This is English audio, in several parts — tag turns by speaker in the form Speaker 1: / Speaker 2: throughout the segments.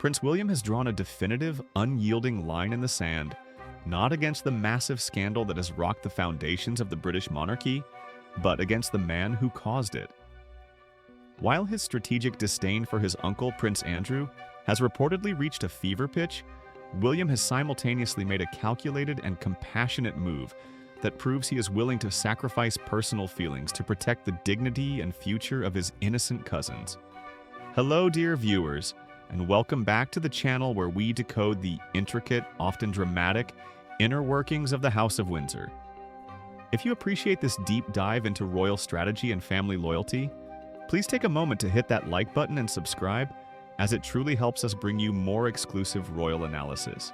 Speaker 1: Prince William has drawn a definitive, unyielding line in the sand, not against the massive scandal that has rocked the foundations of the British monarchy, but against the man who caused it. While his strategic disdain for his uncle, Prince Andrew, has reportedly reached a fever pitch, William has simultaneously made a calculated and compassionate move that proves he is willing to sacrifice personal feelings to protect the dignity and future of his innocent cousins. Hello, dear viewers, and welcome back to the channel where we decode the intricate, often dramatic, inner workings of the House of Windsor. If you appreciate this deep dive into royal strategy and family loyalty, please take a moment to hit that like button and subscribe, as it truly helps us bring you more exclusive royal analysis.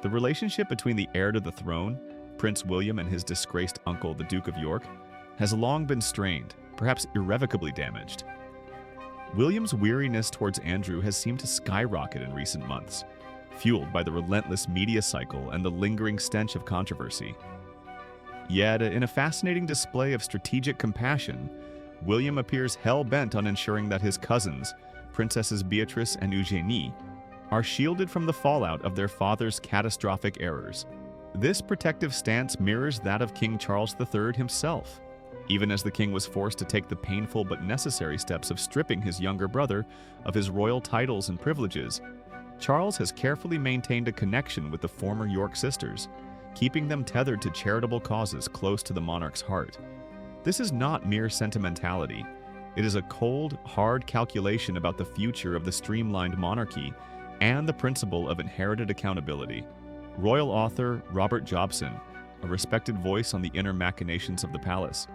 Speaker 1: The relationship between the heir to the throne, Prince William, and his disgraced uncle, the Duke of York, has long been strained, perhaps irrevocably damaged. William's weariness towards Andrew has seemed to skyrocket in recent months, fueled by the relentless media cycle and the lingering stench of controversy. Yet, in a fascinating display of strategic compassion, William appears hell-bent on ensuring that his cousins, Princesses Beatrice and Eugenie, are shielded from the fallout of their father's catastrophic errors. This protective stance mirrors that of King Charles III himself, even as the king was forced to take the painful but necessary steps of stripping his younger brother of his royal titles and privileges. Charles has carefully maintained a connection with the former York sisters, keeping them tethered to charitable causes close to the monarch's heart. This is not mere sentimentality. It is a cold, hard calculation about the future of the streamlined monarchy and the principle of inherited accountability. Royal author Robert Jobson, a respected voice on the inner machinations of the palace,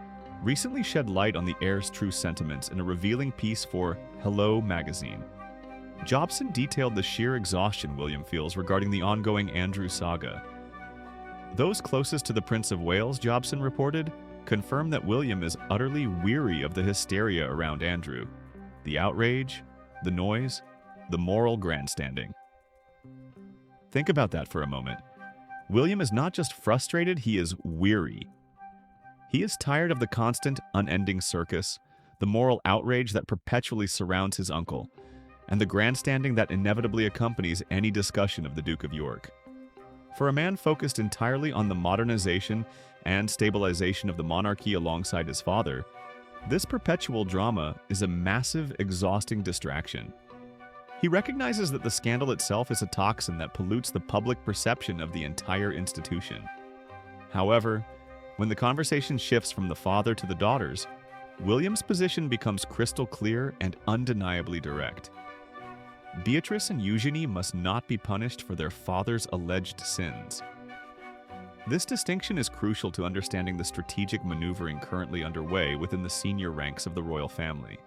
Speaker 1: recently shed light on the heir's true sentiments in a revealing piece for Hello magazine. Jobson detailed the sheer exhaustion William feels regarding the ongoing Andrew saga. Those closest to the Prince of Wales, Jobson reported, confirm that William is utterly weary of the hysteria around Andrew, the outrage, the noise, the moral grandstanding. Think about that for a moment. William is not just frustrated, he is weary. He is tired of the constant, unending circus, the moral outrage that perpetually surrounds his uncle, and the grandstanding that inevitably accompanies any discussion of the Duke of York. For a man focused entirely on the modernization and stabilization of the monarchy alongside his father, this perpetual drama is a massive, exhausting distraction. He recognizes that the scandal itself is a toxin that pollutes the public perception of the entire institution. However, when the conversation shifts from the father to the daughters, William's position becomes crystal clear and undeniably direct. Beatrice and Eugenie must not be punished for their father's alleged sins. This distinction is crucial to understanding the strategic maneuvering currently underway within the senior ranks of the royal family.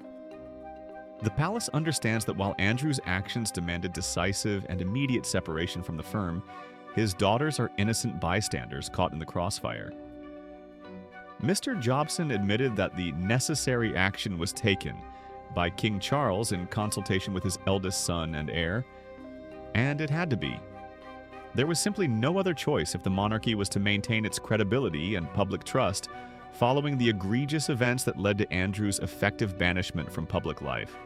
Speaker 1: The palace understands that while Andrew's actions demanded decisive and immediate separation from the firm, his daughters are innocent bystanders caught in the crossfire. Mr. Jobson admitted that the necessary action was taken by King Charles in consultation with his eldest son and heir, and it had to be. There was simply no other choice if the monarchy was to maintain its credibility and public trust following the egregious events that led to Andrew's effective banishment from public life.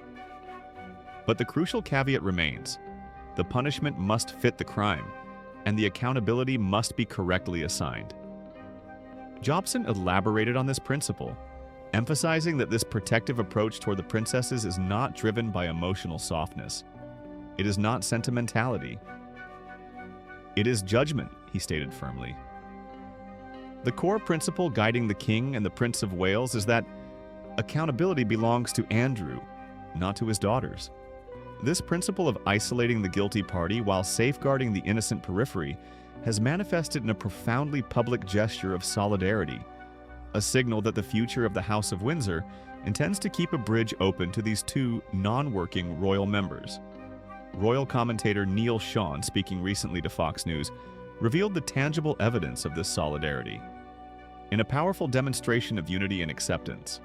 Speaker 1: But the crucial caveat remains. The punishment must fit the crime, and the accountability must be correctly assigned. Jobson elaborated on this principle, emphasizing that this protective approach toward the princesses is not driven by emotional softness. It is not sentimentality. It is judgment, he stated firmly. The core principle guiding the King and the Prince of Wales is that accountability belongs to Andrew, not to his daughters. This principle of isolating the guilty party while safeguarding the innocent periphery has manifested in a profoundly public gesture of solidarity, a signal that the future of the House of Windsor intends to keep a bridge open to these two non-working royal members. Royal commentator Neil Sean, speaking recently to Fox News, revealed the tangible evidence of this solidarity in a powerful demonstration of unity and acceptance.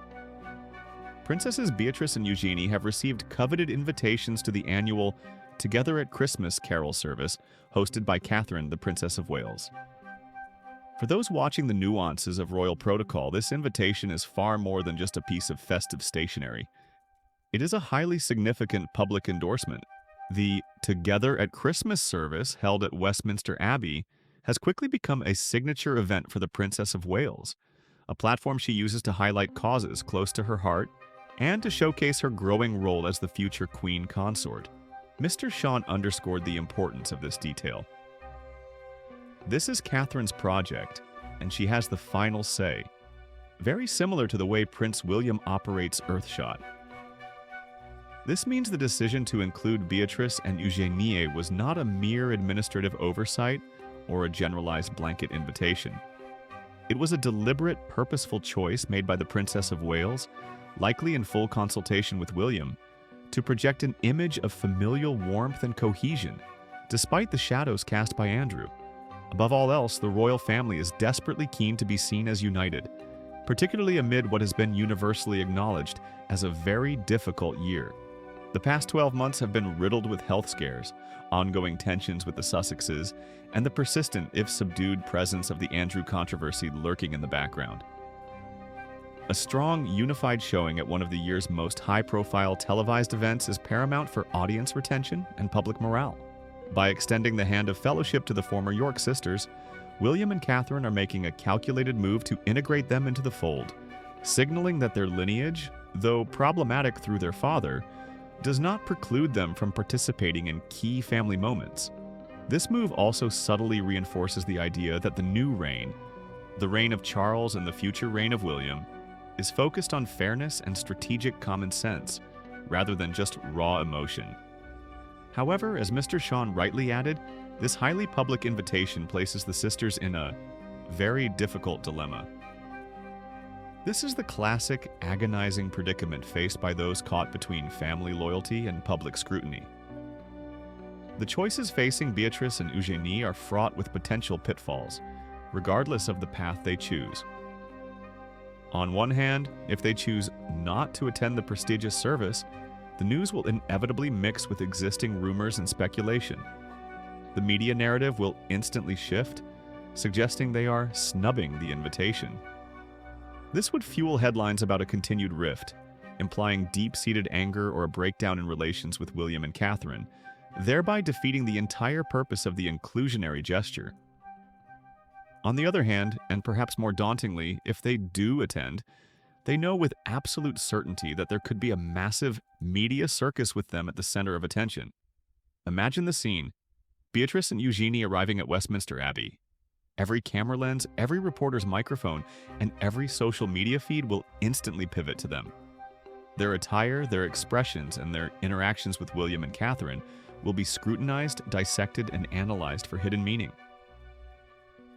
Speaker 1: Princesses Beatrice and Eugenie have received coveted invitations to the annual Together at Christmas carol service hosted by Catherine, the Princess of Wales. For those watching the nuances of royal protocol, this invitation is far more than just a piece of festive stationery. It is a highly significant public endorsement, The Together at Christmas service held at Westminster Abbey has quickly become a signature event for the Princess of Wales, a platform she uses to highlight causes close to her heart and to showcase her growing role as the future Queen Consort. Mr. Sean underscored the importance of this detail. This is Catherine's project, and she has the final say, very similar to the way Prince William operates Earthshot. This means the decision to include Beatrice and Eugenie was not a mere administrative oversight or a generalized blanket invitation. It was a deliberate, purposeful choice made by the Princess of Wales, likely in full consultation with William, to project an image of familial warmth and cohesion, despite the shadows cast by Andrew. Above all else, the royal family is desperately keen to be seen as united, particularly amid what has been universally acknowledged as a very difficult year. The past 12 months have been riddled with health scares, ongoing tensions with the Sussexes, and the persistent, if subdued, presence of the Andrew controversy lurking in the background. A strong, unified showing at one of the year's most high-profile televised events is paramount for audience retention and public morale. By extending the hand of fellowship to the former York sisters, William and Catherine are making a calculated move to integrate them into the fold, signaling that their lineage, though problematic through their father, does not preclude them from participating in key family moments. This move also subtly reinforces the idea that the new reign, the reign of Charles and the future reign of William, is focused on fairness and strategic common sense, rather than just raw emotion. However, as Mr. Sean rightly added, this highly public invitation places the sisters in a very difficult dilemma. This is the classic, agonizing predicament faced by those caught between family loyalty and public scrutiny. The choices facing Beatrice and Eugenie are fraught with potential pitfalls, regardless of the path they choose. On one hand, if they choose not to attend the prestigious service, the news will inevitably mix with existing rumors and speculation. The media narrative will instantly shift, suggesting they are snubbing the invitation. This would fuel headlines about a continued rift, implying deep-seated anger or a breakdown in relations with William and Catherine, thereby defeating the entire purpose of the inclusionary gesture. On the other hand, and perhaps more dauntingly, if they do attend, they know with absolute certainty that there could be a massive media circus with them at the center of attention. Imagine the scene: Beatrice and Eugenie arriving at Westminster Abbey. Every camera lens, every reporter's microphone, and every social media feed will instantly pivot to them. Their attire, their expressions, and their interactions with William and Catherine will be scrutinized, dissected, and analyzed for hidden meaning.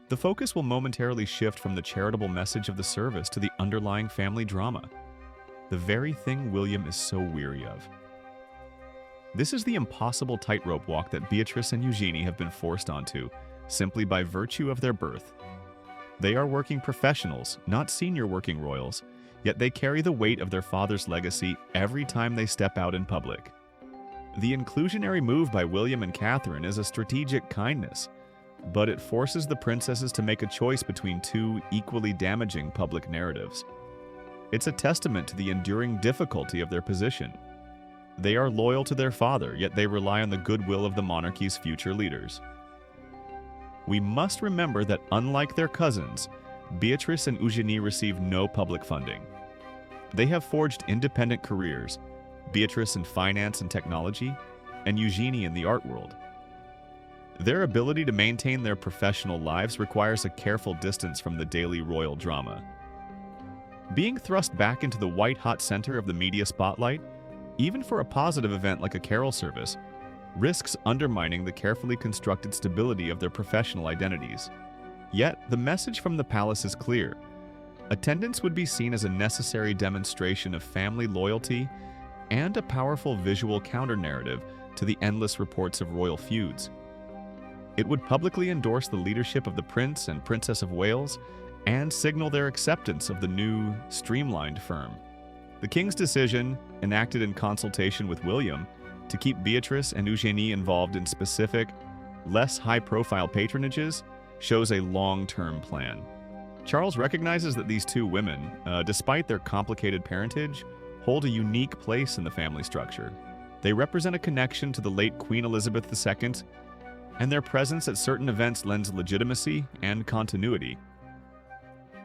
Speaker 1: The focus will momentarily shift from the charitable message of the service to the underlying family drama, the very thing William is so weary of. This is the impossible tightrope walk that Beatrice and Eugenie have been forced onto, simply by virtue of their birth. They are working professionals, not senior working royals, yet they carry the weight of their father's legacy every time they step out in public. The inclusionary move by William and Catherine is a strategic kindness, but it forces the princesses to make a choice between two equally damaging public narratives. It's a testament to the enduring difficulty of their position. They are loyal to their father, yet they rely on the goodwill of the monarchy's future leaders. We must remember that unlike their cousins, Beatrice and Eugenie receive no public funding. They have forged independent careers, Beatrice in finance and technology, and Eugenie in the art world. Their ability to maintain their professional lives requires a careful distance from the daily royal drama. Being thrust back into the white-hot center of the media spotlight, even for a positive event like a carol service, risks undermining the carefully constructed stability of their professional identities. Yet, the message from the palace is clear. Attendance would be seen as a necessary demonstration of family loyalty and a powerful visual counter-narrative to the endless reports of royal feuds. It would publicly endorse the leadership of the Prince and Princess of Wales and signal their acceptance of the new, streamlined firm. The king's decision, enacted in consultation with William, to keep Beatrice and Eugenie involved in specific, less high-profile patronages, shows a long-term plan. Charles recognizes that these two women, despite their complicated parentage, hold a unique place in the family structure. They represent a connection to the late Queen Elizabeth II, and their presence at certain events lends legitimacy and continuity.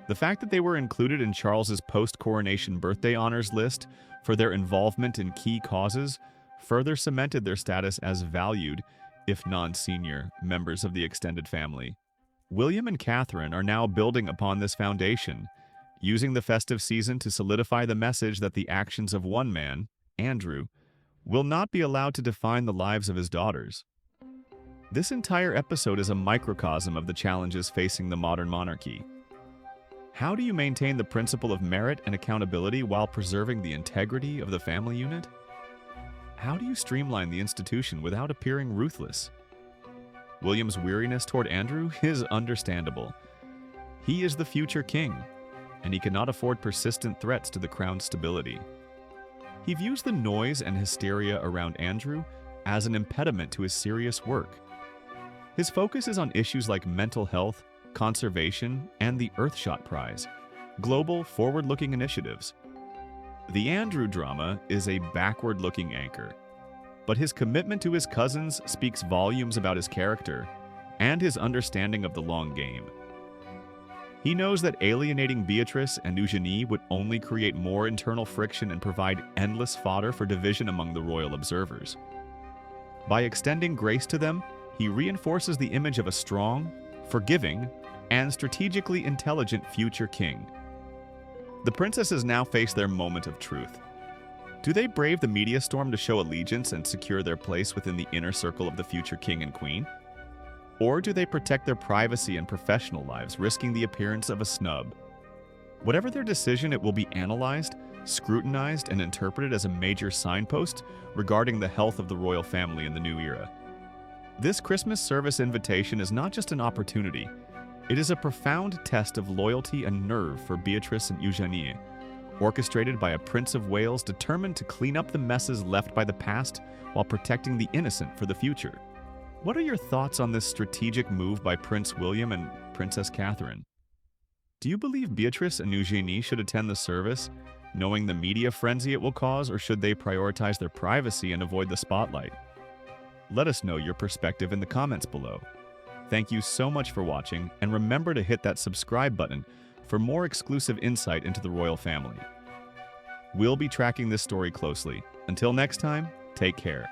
Speaker 1: The fact that they were included in Charles's post-coronation birthday honors list for their involvement in key causes further cemented their status as valued, if non-senior, members of the extended family. William and Catherine are now building upon this foundation, using the festive season to solidify the message that the actions of one man, Andrew, will not be allowed to define the lives of his daughters. This entire episode is a microcosm of the challenges facing the modern monarchy. How do you maintain the principle of merit and accountability while preserving the integrity of the family unit? How do you streamline the institution without appearing ruthless? William's weariness toward Andrew is understandable. He is the future king, and he cannot afford persistent threats to the crown's stability. He views the noise and hysteria around Andrew as an impediment to his serious work. His focus is on issues like mental health, conservation, and the Earthshot Prize, global forward-looking initiatives. The Andrew drama is a backward-looking anchor, but his commitment to his cousins speaks volumes about his character and his understanding of the long game. He knows that alienating Beatrice and Eugenie would only create more internal friction and provide endless fodder for division among the royal observers. By extending grace to them, he reinforces the image of a strong, forgiving, and strategically intelligent future king. The princesses now face their moment of truth. Do they brave the media storm to show allegiance and secure their place within the inner circle of the future king and queen? Or do they protect their privacy and professional lives, risking the appearance of a snub? Whatever their decision, it will be analyzed, scrutinized, and interpreted as a major signpost regarding the health of the royal family in the new era. This Christmas service invitation is not just an opportunity. It is a profound test of loyalty and nerve for Beatrice and Eugenie, orchestrated by a Prince of Wales determined to clean up the messes left by the past while protecting the innocent for the future. What are your thoughts on this strategic move by Prince William and Princess Catherine? Do you believe Beatrice and Eugenie should attend the service, knowing the media frenzy it will cause, or should they prioritize their privacy and avoid the spotlight? Let us know your perspective in the comments below. Thank you so much for watching, and remember to hit that subscribe button for more exclusive insight into the royal family. We'll be tracking this story closely. Until next time, take care.